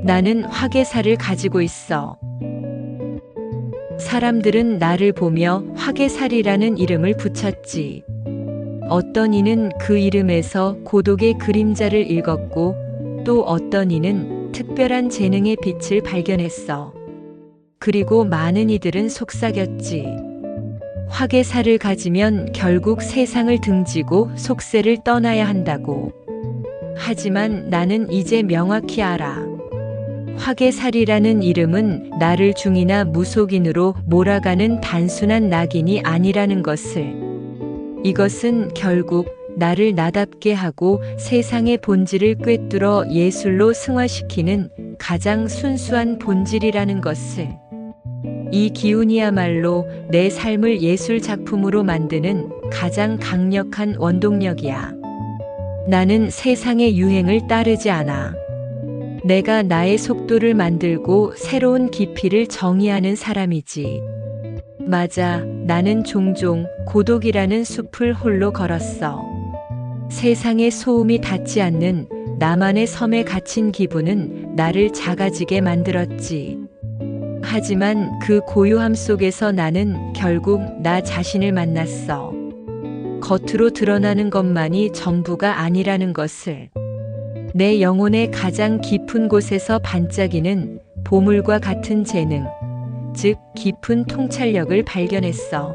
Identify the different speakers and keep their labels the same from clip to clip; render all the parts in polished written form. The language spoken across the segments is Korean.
Speaker 1: 나는 화개살을 가지고 있어. 사람들은 나를 보며 화개살이라는 이름을 붙였지. 어떤 이는 그 이름에서 고독의 그림자를 읽었고, 또 어떤 이는 특별한 재능의 빛을 발견했어. 그리고 많은 이들은 속삭였지. 화개살을 가지면 결국 세상을 등지고 속세를 떠나야 한다고. 하지만 나는 이제 명확히 알아. 화개살이라는 이름은 나를 중이나 무속인으로 몰아가는 단순한 낙인이 아니라는 것을. 이것은 결국 나를 나답게 하고 세상의 본질을 꿰뚫어 예술로 승화시키는 가장 순수한 본질이라는 것을. 이 기운이야말로 내 삶을 예술 작품으로 만드는 가장 강력한 원동력이야. 나는 세상의 유행을 따르지 않아. 내가 나의 속도를 만들고 새로운 깊이를 정의하는 사람이지. 맞아, 나는 종종 고독이라는 숲을 홀로 걸었어. 세상의 소음이 닿지 않는 나만의 섬에 갇힌 기분은 나를 작아지게 만들었지. 하지만 그 고요함 속에서 나는 결국 나 자신을 만났어. 겉으로 드러나는 것만이 전부가 아니라는 것을. 내 영혼의 가장 깊은 곳에서 반짝이는 보물과 같은 재능, 즉 깊은 통찰력을 발견했어.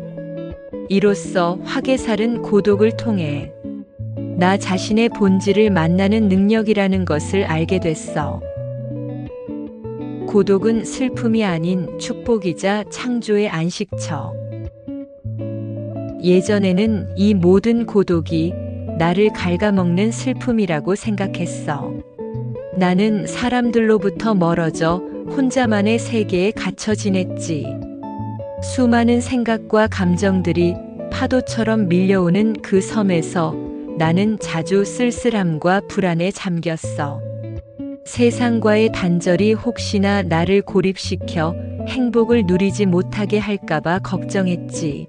Speaker 1: 이로써 화개살은 고독을 통해 나 자신의 본질을 만나는 능력이라는 것을 알게 됐어. 고독은 슬픔이 아닌 축복이자 창조의 안식처. 예전에는 이 모든 고독이 나를 갉아먹는 슬픔이라고 생각했어. 나는 사람들로부터 멀어져 혼자만의 세계에 갇혀 지냈지. 수많은 생각과 감정들이 파도처럼 밀려오는 그 섬에서 나는 자주 쓸쓸함과 불안에 잠겼어. 세상과의 단절이 혹시나 나를 고립시켜 행복을 누리지 못하게 할까봐 걱정했지.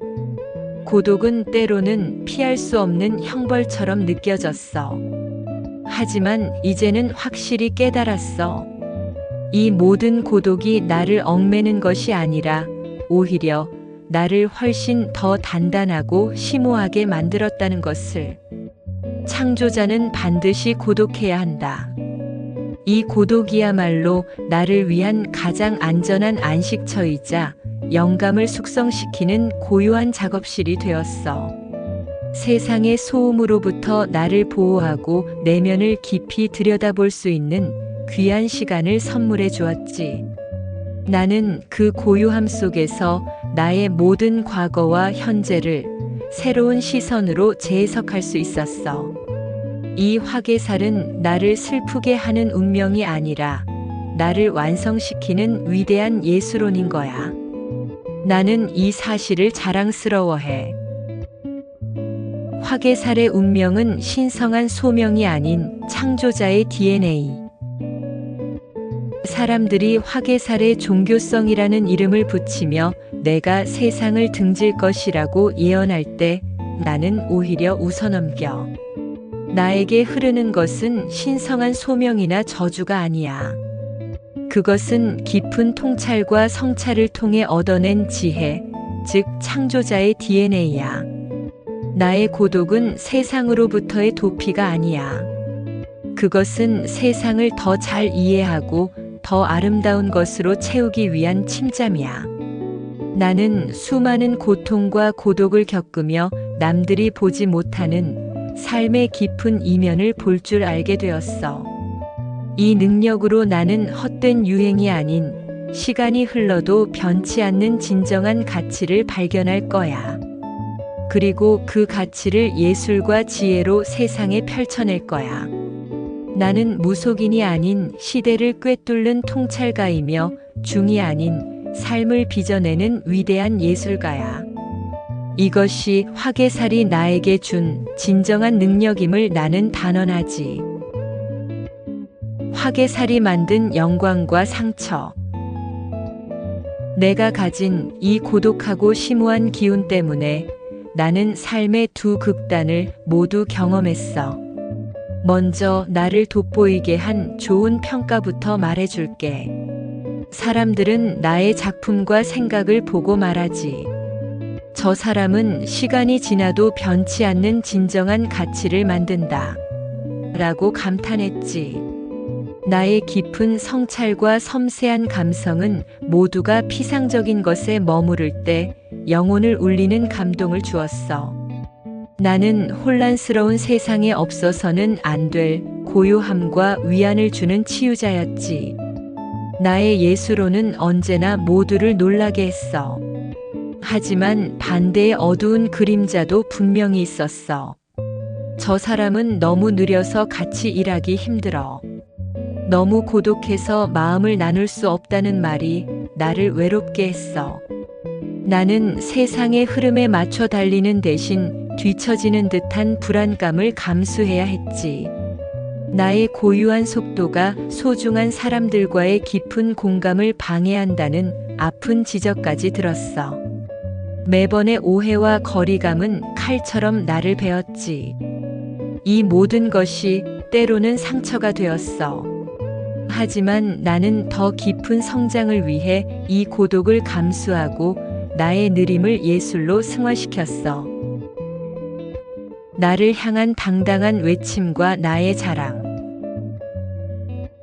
Speaker 1: 고독은 때로는 피할 수 없는 형벌처럼 느껴졌어. 하지만 이제는 확실히 깨달았어. 이 모든 고독이 나를 얽매는 것이 아니라 오히려 나를 훨씬 더 단단하고 심오하게 만들었다는 것을. 창조자는 반드시 고독해야 한다. 이 고독이야말로 나를 위한 가장 안전한 안식처이자 영감을 숙성시키는 고요한 작업실이 되었어. 세상의 소음으로부터 나를 보호하고 내면을 깊이 들여다볼 수 있는 귀한 시간을 선물해 주었지. 나는 그 고요함 속에서 나의 모든 과거와 현재를 새로운 시선으로 재해석할 수 있었어. 이 화개살은 나를 슬프게 하는 운명이 아니라 나를 완성시키는 위대한 예술원인 거야. 나는 이 사실을 자랑스러워해. 화개살의 운명은 신성한 소명이 아닌 창조자의 DNA. 사람들이 화개살의 종교성이라는 이름을 붙이며 내가 세상을 등질 것이라고 예언할 때 나는 오히려 웃어넘겨. 나에게 흐르는 것은 신성한 소명이나 저주가 아니야. 그것은 깊은 통찰과 성찰을 통해 얻어낸 지혜, 즉 창조자의 DNA야. 나의 고독은 세상으로부터의 도피가 아니야. 그것은 세상을 더 잘 이해하고 더 아름다운 것으로 채우기 위한 침잠이야. 나는 수많은 고통과 고독을 겪으며 남들이 보지 못하는 삶의 깊은 이면을 볼 줄 알게 되었어. 이 능력으로 나는 헛된 유행이 아닌 시간이 흘러도 변치 않는 진정한 가치를 발견할 거야. 그리고 그 가치를 예술과 지혜로 세상에 펼쳐낼 거야. 나는 무속인이 아닌 시대를 꿰뚫는 통찰가이며 중이 아닌 삶을 빚어내는 위대한 예술가야. 이것이 화개살이 나에게 준 진정한 능력임을 나는 단언하지. 화개살이 만든 영광과 상처. 내가 가진 이 고독하고 심오한 기운 때문에 나는 삶의 두 극단을 모두 경험했어. 먼저 나를 돋보이게 한 좋은 평가부터 말해줄게. 사람들은 나의 작품과 생각을 보고 말하지. 저 사람은 시간이 지나도 변치 않는 진정한 가치를 만든다. 라고 감탄했지. 나의 깊은 성찰과 섬세한 감성은 모두가 피상적인 것에 머무를 때 영혼을 울리는 감동을 주었어. 나는 혼란스러운 세상에 없어서는 안 될 고요함과 위안을 주는 치유자였지. 나의 예수로는 언제나 모두를 놀라게 했어. 하지만 반대의 어두운 그림자도 분명히 있었어. 저 사람은 너무 느려서 같이 일하기 힘들어. 너무 고독해서 마음을 나눌 수 없다는 말이 나를 외롭게 했어. 나는 세상의 흐름에 맞춰 달리는 대신 뒤처지는 듯한 불안감을 감수해야 했지. 나의 고유한 속도가 소중한 사람들과의 깊은 공감을 방해한다는 아픈 지적까지 들었어. 매번의 오해와 거리감은 칼처럼 나를 베었지. 이 모든 것이 때로는 상처가 되었어. 하지만 나는 더 깊은 성장을 위해 이 고독을 감수하고 나의 느림을 예술로 승화시켰어. 나를 향한 당당한 외침과 나의 자랑.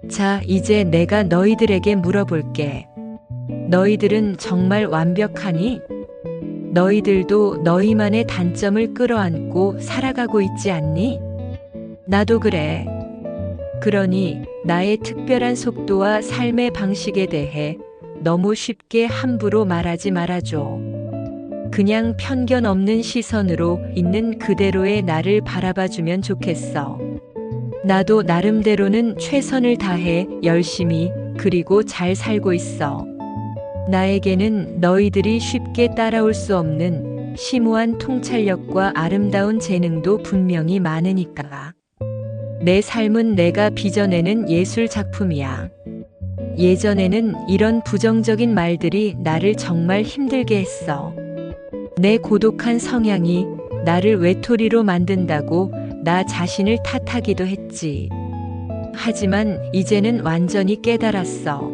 Speaker 1: 자, 이제 내가 너희들에게 물어볼게. 너희들은 정말 완벽하니? 너희들도 너희만의 단점을 끌어안고 살아가고 있지 않니? 나도 그래. 그러니 나의 특별한 속도와 삶의 방식에 대해 너무 쉽게 함부로 말하지 말아줘. 그냥 편견 없는 시선으로 있는 그대로의 나를 바라봐주면 좋겠어. 나도 나름대로는 최선을 다해 열심히 그리고 잘 살고 있어. 나에게는 너희들이 쉽게 따라올 수 없는 심오한 통찰력과 아름다운 재능도 분명히 많으니까. 내 삶은 내가 빚어내는 예술 작품이야. 예전에는 이런 부정적인 말들이 나를 정말 힘들게 했어. 내 고독한 성향이 나를 외톨이로 만든다고 나 자신을 탓하기도 했지. 하지만 이제는 완전히 깨달았어.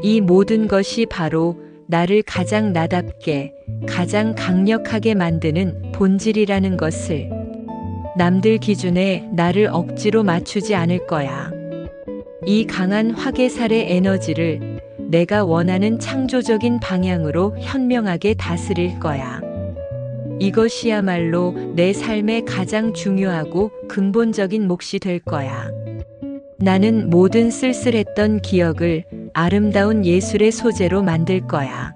Speaker 1: 이 모든 것이 바로 나를 가장 나답게, 가장 강력하게 만드는 본질이라는 것을. 남들 기준에 나를 억지로 맞추지 않을 거야. 이 강한 화개살의 에너지를 내가 원하는 창조적인 방향으로 현명하게 다스릴 거야. 이것이야말로 내 삶의 가장 중요하고 근본적인 몫이 될 거야. 나는 모든 쓸쓸했던 기억을 아름다운 예술의 소재로 만들 거야.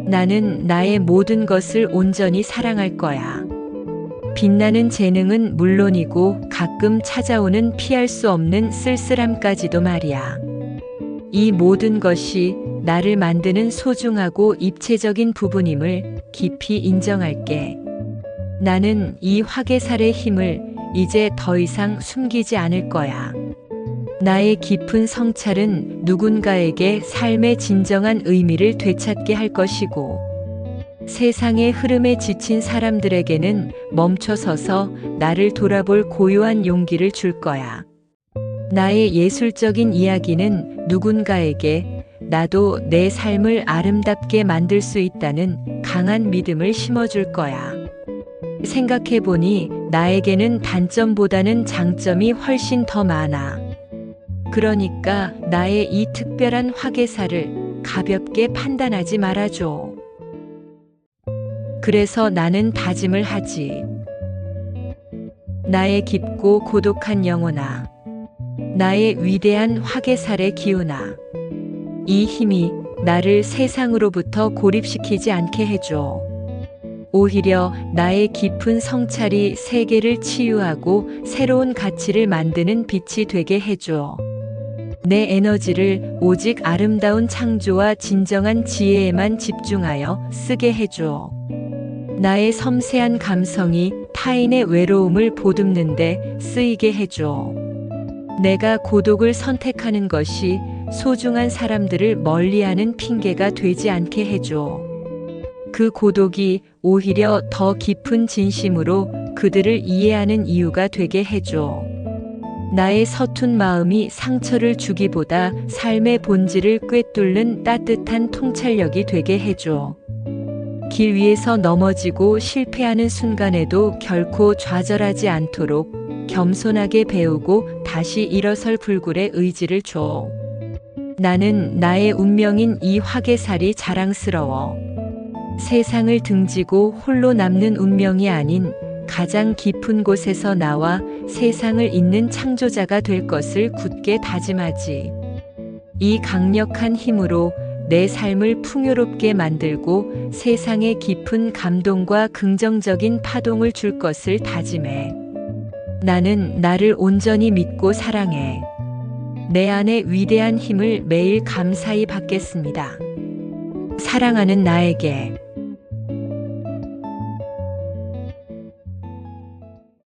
Speaker 1: 나는 나의 모든 것을 온전히 사랑할 거야. 빛나는 재능은 물론이고 가끔 찾아오는 피할 수 없는 쓸쓸함까지도 말이야. 이 모든 것이 나를 만드는 소중하고 입체적인 부분임을 깊이 인정할게. 나는 이 화개살의 힘을 이제 더 이상 숨기지 않을 거야. 나의 깊은 성찰은 누군가에게 삶의 진정한 의미를 되찾게 할 것이고, 세상의 흐름에 지친 사람들에게는 멈춰서서 나를 돌아볼 고요한 용기를 줄 거야. 나의 예술적인 이야기는 누군가에게 나도 내 삶을 아름답게 만들 수 있다는 강한 믿음을 심어줄 거야. 생각해보니 나에게는 단점보다는 장점이 훨씬 더 많아. 그러니까 나의 이 특별한 화개살을 가볍게 판단하지 말아줘. 그래서 나는 다짐을 하지. 나의 깊고 고독한 영혼아, 나의 위대한 화개살의 기운아, 이 힘이 나를 세상으로부터 고립시키지 않게 해줘. 오히려 나의 깊은 성찰이 세계를 치유하고 새로운 가치를 만드는 빛이 되게 해줘. 내 에너지를 오직 아름다운 창조와 진정한 지혜에만 집중하여 쓰게 해줘. 나의 섬세한 감성이 타인의 외로움을 보듬는데 쓰이게 해줘. 내가 고독을 선택하는 것이 소중한 사람들을 멀리하는 핑계가 되지 않게 해줘. 그 고독이 오히려 더 깊은 진심으로 그들을 이해하는 이유가 되게 해줘. 나의 서툰 마음이 상처를 주기보다 삶의 본질을 꿰뚫는 따뜻한 통찰력이 되게 해줘. 길 위에서 넘어지고 실패하는 순간에도 결코 좌절하지 않도록 겸손하게 배우고 다시 일어설 불굴의 의지를 줘. 나는 나의 운명인 이 화개살이 자랑스러워. 세상을 등지고 홀로 남는 운명이 아닌 가장 깊은 곳에서 나와 세상을 잇는 창조자가 될 것을 굳게 다짐하지. 이 강력한 힘으로 내 삶을 풍요롭게 만들고 세상에 깊은 감동과 긍정적인 파동을 줄 것을 다짐해. 나는 나를 온전히 믿고 사랑해. 내 안의 위대한 힘을 매일 감사히 받겠습니다. 사랑하는 나에게.